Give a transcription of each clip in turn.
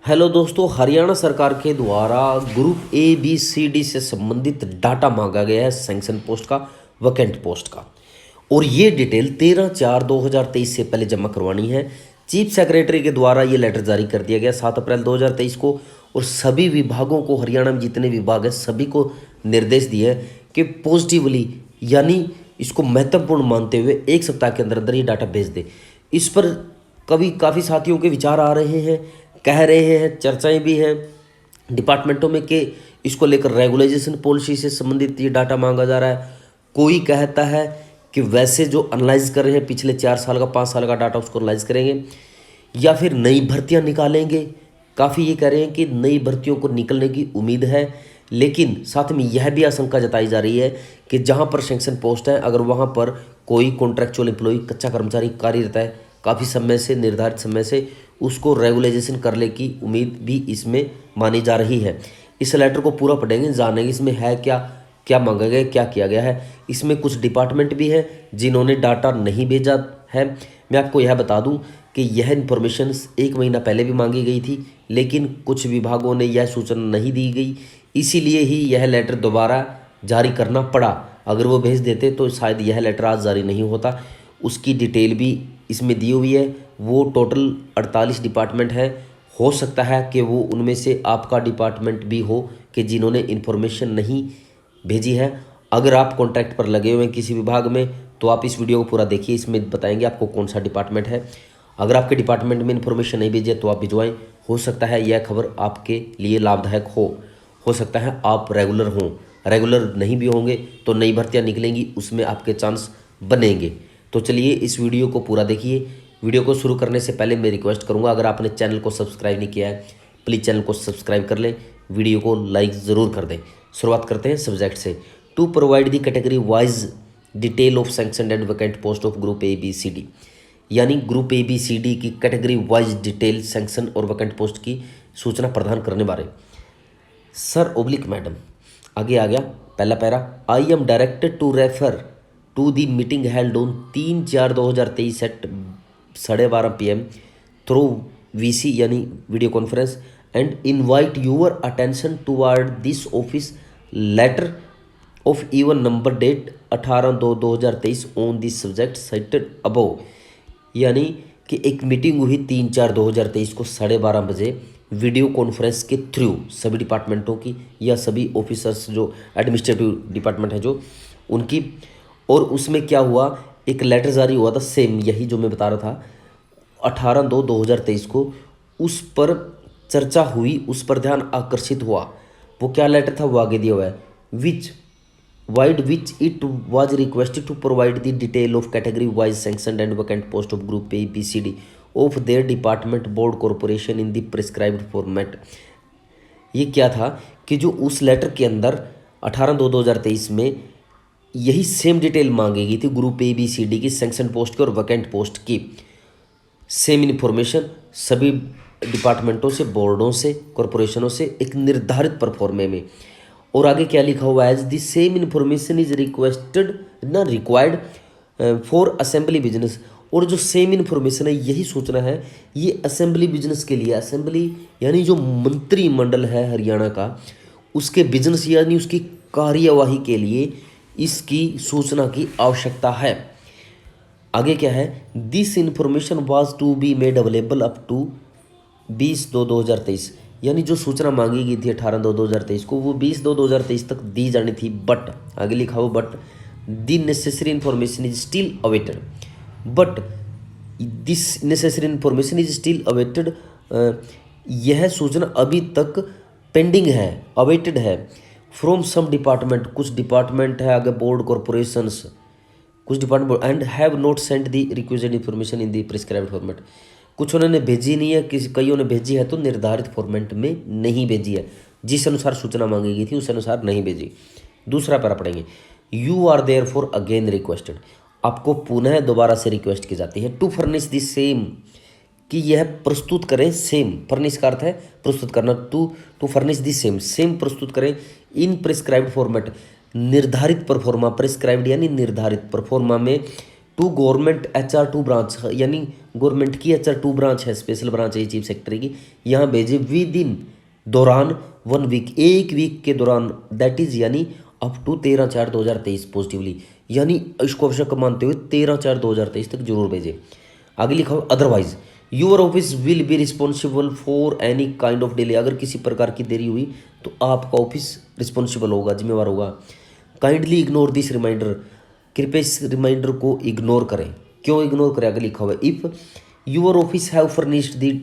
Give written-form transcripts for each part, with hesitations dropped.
Hello दोस्तों, हरियाणा सरकार के द्वारा group A B C D से संबंधित डाटा मांगा गया है सैंक्शन पोस्ट का, वैकेंट पोस्ट का। और ये डिटेल 13/4/2023 से पहले जमा करवानी है। चीफ सेक्रेटरी के द्वारा ये लेटर जारी कर दिया गया 7 अप्रैल 2023 को। और सभी विभागों को, हरियाणा में जितने विभाग हैं सभी को निर्देश दिए हैं कि पॉजिटिवली यानी इसको महत्वपूर्ण मानते हुए 1 सप्ताह के अंदर अंदर ये डाटा भेज दे। इस पर काफ़ी साथियों के विचार आ रहे हैं, कह रहे हैं, चर्चाएं भी हैं डिपार्टमेंटों में कि इसको लेकर रेगुलाइजेशन पॉलिसी से संबंधित ये डाटा मांगा जा रहा है। कोई कहता है कि वैसे जो एनालाइज कर रहे हैं पिछले 4 साल का 5 साल का डाटा उसको एनालाइज करेंगे या फिर नई भर्तियां निकालेंगे। काफ़ी ये कह रहे हैं कि नई भर्तियों को निकलने की उम्मीद है, लेकिन साथ में यह भी आशंका जताई जा रही है कि जहां पर सैंक्शन पोस्ट है, अगर वहां पर कोई कॉन्ट्रैक्चुअल एम्प्लॉय, कच्चा कर्मचारी कार्यरत है काफ़ी समय से, निर्धारित समय से, उसको रेगुलाइजेशन करने की उम्मीद भी इसमें मानी जा रही है। इस लेटर को पूरा पढ़ेंगे, जानेंगे इसमें है क्या, क्या मांगा गया, क्या किया गया है। इसमें कुछ डिपार्टमेंट भी हैं जिन्होंने डाटा नहीं भेजा है। मैं आपको यह बता दूं कि यह इन्फॉर्मेशन 1 महीना पहले भी मांगी गई थी, लेकिन कुछ विभागों ने यह सूचना नहीं दी गई, इसीलिए ही यह लेटर दोबारा जारी करना पड़ा। अगर वो भेज देते तो शायद यह लेटर आज जारी नहीं होता। उसकी डिटेल भी इसमें दी हुई है। वो टोटल 48 डिपार्टमेंट है। हो सकता है कि वो उनमें से आपका डिपार्टमेंट भी हो कि जिन्होंने इन्फॉर्मेशन नहीं भेजी है। अगर आप कॉन्ट्रैक्ट पर लगे हुए हैं किसी विभाग में तो आप इस वीडियो को पूरा देखिए, इसमें बताएंगे आपको कौन सा डिपार्टमेंट है। अगर आपके डिपार्टमेंट में इन्फॉर्मेशन नहीं भेजी है तो आप भिजवाएं। हो सकता है यह खबर आपके लिए लाभदायक हो सकता है आप रेगुलर हों, रेगुलर नहीं भी होंगे तो नई भर्तियाँ निकलेंगी, उसमें आपके चांस बनेंगे। तो चलिए इस वीडियो को पूरा देखिए। वीडियो को शुरू करने से पहले मैं रिक्वेस्ट करूंगा, अगर आपने चैनल को सब्सक्राइब नहीं किया है प्लीज़ चैनल को सब्सक्राइब कर लें, वीडियो को लाइक ज़रूर कर दें। शुरुआत करते हैं सब्जेक्ट से। To provide the category wise detail of sanction and vacant post of group A B C D, यानी group A B C D की कैटेगरी वाइज डिटेल सैंक्शन और वैकेंट पोस्ट की सूचना प्रदान करने बारे। सर ओब्लिक मैडम, आगे आ गया पहला para. I am directed to refer to the meeting held on 3/4/2023 at 12:30 PM through VC यानी video conference and invite your attention toward this office letter of even number date 18/2/2023 on this subject cited above. यानी कि एक meeting हुई 3/4/2023 को 12:30 बजे video conference के through सभी डिपार्टमेंटों की या सभी ऑफिसर्स जो एडमिनिस्ट्रेटिव डिपार्टमेंट है जो उनकी। और उसमें क्या हुआ, एक लेटर जारी हुआ था, सेम यही जो मैं बता रहा था 18/2/2023 को। उस पर चर्चा हुई, उस पर ध्यान आकर्षित हुआ। वो क्या लेटर था वो आगे दिया हुआ है। Which it was requested to provide the detail of category wise sanctioned and vacant post of group A B C D of their department board corporation in the prescribed format. ये क्या था कि जो उस लेटर के अंदर 18/2/2023 में यही सेम डिटेल मांगी गई थी group A B C D की सैंक्शन पोस्ट की और वैकेंट पोस्ट की। सेम इन्फॉर्मेशन सभी डिपार्टमेंटों से, बोर्डों से, कॉरपोरेशनों से एक निर्धारित परफॉर्मे में। और आगे क्या लिखा हुआ है, as the same information is requested ना रिक्वायर्ड फॉर असेंबली बिजनेस। और जो सेम इन्फॉर्मेशन है, यही सूचना है, ये असेंबली बिजनेस के लिए, असेंबली यानी जो मंत्रिमंडल है हरियाणा का, उसके बिजनेस यानी उसकी कार्यवाही के लिए इसकी सूचना की आवश्यकता है। आगे क्या है, this information was to be made available up to 20/2/2023। यानी जो सूचना मांगी गई थी 18/2/2023 को वो 20/2/2023 तक दी जानी थी। बट आगे लिखा हो, but the necessary information is still awaited. But this necessary information is still awaited, यह सूचना अभी तक पेंडिंग है, अवेटेड है फ्रॉम सम डिपार्टमेंट। कुछ डिपार्टमेंट है आगे, बोर्ड, कॉरपोरेशंस, कुछ department and have not sent the requisite information in the prescribed format. कुछ उन्होंने भेजी नहीं है, कईयों ने भेजी है तो निर्धारित फॉर्मेट में नहीं भेजी है, जिस अनुसार सूचना मांगी गई थी उस अनुसार नहीं भेजी। दूसरा पैरा पढ़ेंगे, you are therefore again requested. आपको पुनः दोबारा से रिक्वेस्ट की जाती है टू फर्निश द सेम, कि यह प्रस्तुत करें सेम। फर्निश का अर्थ है प्रस्तुत करना। To furnish the same, same प्रस्तुत करें इन प्रिस्क्राइब्ड फॉर्मेट, निर्धारित परफॉर्मा, प्रिस्क्राइब्ड यानी निर्धारित परफॉर्मा में टू गवर्नमेंट HR2 ब्रांच, यानी गवर्नमेंट की HR2 ब्रांच है, स्पेशल ब्रांच है चीफ सेक्रेटरी की, यहाँ भेजे विद इन दौरान 1 वीक, एक वीक के दौरान, दैट इज यानी अप टू 13/4/2023 पॉजिटिवली, यानी इसको आवश्यक मानते हुए 13/4/2023 तक जरूर भेजे। आगे लिखा हो otherwise your office will be responsible for any kind of delay, अगर किसी प्रकार की देरी हुई तो आपका ऑफिस रिस्पॉन्सिबल होगा, जिम्मेवार होगा। काइंडली इग्नोर दिस रिमाइंडर, कृपया इस रिमाइंडर को इग्नोर करें। क्यों इग्नोर करें, आगे लिखा हुआ है if your office have furnished the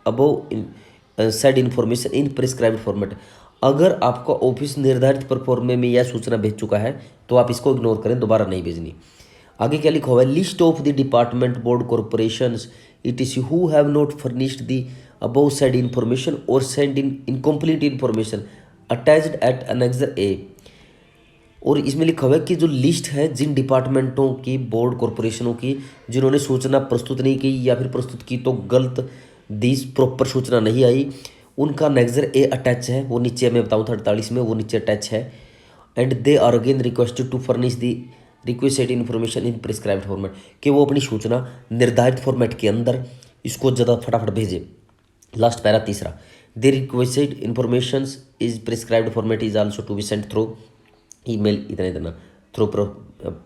above said information in prescribed format, अगर आपका ऑफिस निर्धारित परफॉर्मे में यह सूचना भेज चुका है तो आप इसको इग्नोर करें, दोबारा नहीं भेजनी। आगे क्या लिखा हुआ है, list of the department board corporations ETC who have not furnished the above said information और send in incomplete information attached at annexure A, और इसमें लिखा हुआ है कि जो लिस्ट है जिन डिपार्टमेंटों की, बोर्ड कॉर्पोरेशनों की, जिन्होंने सूचना प्रस्तुत नहीं की या फिर प्रस्तुत की तो गलत दी, प्रॉपर सूचना नहीं आई, उनका नेक्सर A अटैच है, वो नीचे मैं बताऊँ था 48 में, वो नीचे अटैच है। And they are again requested to furnish the requested information in prescribed format, कि वो अपनी सूचना निर्धारित फॉर्मेट के अंदर इसको ज़्यादा फटाफट भेजे। लास्ट पैरा तीसरा, the requested information is prescribed format is also to be sent through email, इतना थ्रू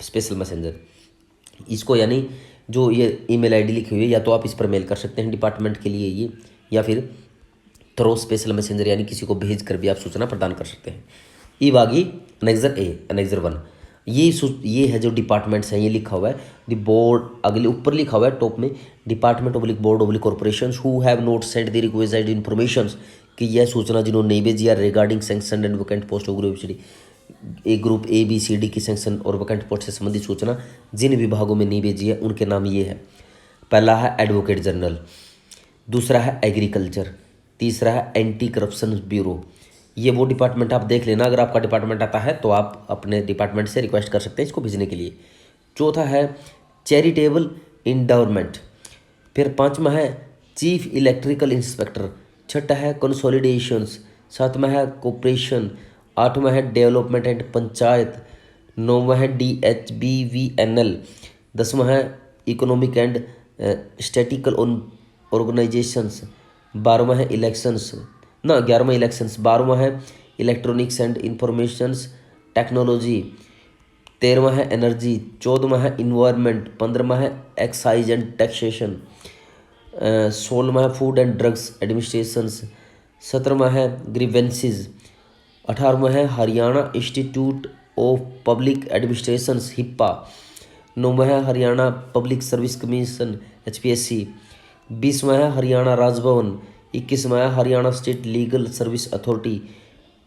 स्पेशल मैसेंजर। इसको यानी जो ये ईमेल आईडी लिखी हुई है, या तो आप इस पर मेल कर सकते हैं डिपार्टमेंट के लिए ये, या फिर थ्रू स्पेशल मैसेंजर यानी किसी को भेज कर भी आप सूचना प्रदान कर सकते हैं। ई बागी अनेक्सर A, अनेक्सर 1, ये है जो डिपार्टमेंट्स हैं, ये लिखा हुआ है द बोर्ड, अगले ऊपर लिखा हुआ है टॉप में, department oblique board oblique corporation who have not send the requested information, कि यह सूचना जिन्होंने नहीं भेजी है regarding sanction and vacant post of group A B C D की सैंक्शन और वैकेंट पोस्ट से संबंधित सूचना जिन विभागों में नहीं भेजी है उनके नाम ये है। पहला है एडवोकेट जनरल, दूसरा है एग्रीकल्चर, तीसरा है एंटी करप्शन ब्यूरो। ये वो डिपार्टमेंट आप देख लेना, अगर आपका डिपार्टमेंट आता है तो आप अपने डिपार्टमेंट से रिक्वेस्ट कर सकते हैं इसको भेजने के लिए। चौथा है चैरिटेबल इंडाउरमेंट, फिर पांचवा है चीफ इलेक्ट्रिकल इंस्पेक्टर, छठा है कंसोलिडेशंस, सातवां है कोऑपरेशन, आठवां है डेवलपमेंट एंड पंचायत, नौवां है DHBVNL, 10वां है इकोनॉमिक एंड स्टैटिकल ऑर्गेनाइजेशंस, 12वां है इलेक्शंस, 11वां इलेक्शंस, 12वां है इलेक्ट्रॉनिक्स एंड इंफॉर्मेशंस टेक्नोलॉजी, 13वां है एनर्जी, 14वां है इन्वायरमेंट, 15वां है एक्साइज एंड टैक्सेशन, 16वां है फूड एंड ड्रग्स एडमिनिस्ट्रेशंस, 17वां है ग्रीवेंसेस, 18वां है Haryana institute of public administrations HIPAA, 9वां है Haryana public service commission HPSC, 20वां है हरियाणा राजभवन, 21वां है Haryana state legal service authority,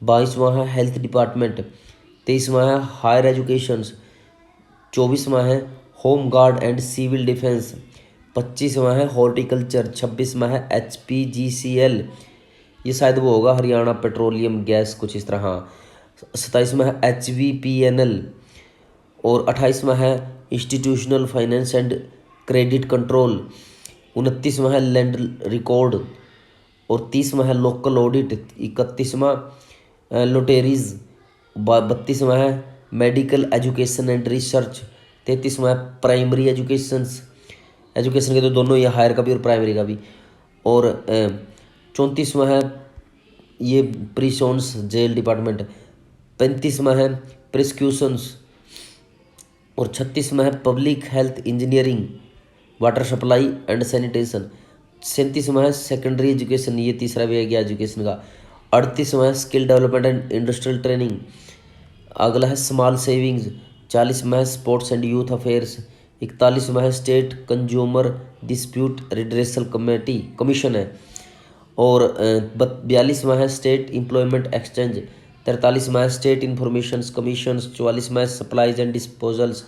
22वां है हेल्थ डिपार्टमेंट, 23वां है हायर एजुकेशन, 24वां है home guard and civil defence, 25वां है हॉर्टिकल्चर, 26वां है HPGCL, ये शायद वो होगा हरियाणा पेट्रोलियम गैस कुछ इस तरह, हाँ। 27वां है HVPNL, और 28वां है institutional finance and credit control, 29वां है लैंड रिकॉर्ड, और 30वां है लोकल ऑडिट, 31वां लोटेरीज, 32वां है मेडिकल एजुकेशन एंड रिसर्च, 33वां है प्राइमरी एजुकेशन के तो दोनों, ये हायर का भी और प्राइमरी का भी, और 34वां है ये प्रिसोन्स जेल डिपार्टमेंट, 35वां है प्रिस्क्यूशंस, और 36वां है public health engineering water supply and sanitation, 37वां है सेकेंडरी एजुकेशन, ये तीसरा भी है गया एजुकेशन का, 38वां है skill development and industrial training, अगला है स्मॉल सेविंग्स, 40वां है स्पोर्ट्स एंड यूथ अफेयर्स, 41वां है state consumer dispute redressal commission है, और 42वां है स्टेट एम्प्लॉयमेंट एक्सचेंज, 43वां है स्टेट इंफॉर्मेशन कमीशन, 44वां है सप्लाईज एंड डिस्पोजल्स,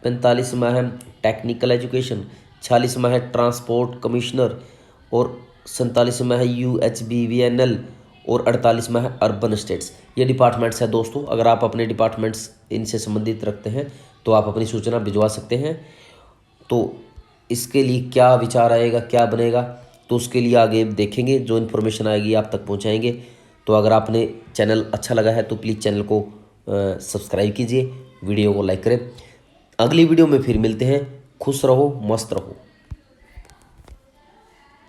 45वां है टेक्निकल एजुकेशन, 46वां है ट्रांसपोर्ट कमिश्नर, और 47वां है UHBVNL, और 48वां है अर्बन स्टेट्स। ये डिपार्टमेंट्स हैं दोस्तों, अगर आप अपने डिपार्टमेंट्स इनसे संबंधित रखते हैं तो आप अपनी सूचना भिजवा सकते हैं। तो इसके लिए क्या विचार आएगा, क्या बनेगा, तो उसके लिए आगे देखेंगे, जो इन्फॉर्मेशन आएगी आप तक पहुंचाएंगे। तो अगर आपने चैनल अच्छा लगा है तो प्लीज़ चैनल को सब्सक्राइब कीजिए, वीडियो को लाइक करें। अगली वीडियो में फिर मिलते हैं, खुश रहो, मस्त रहो।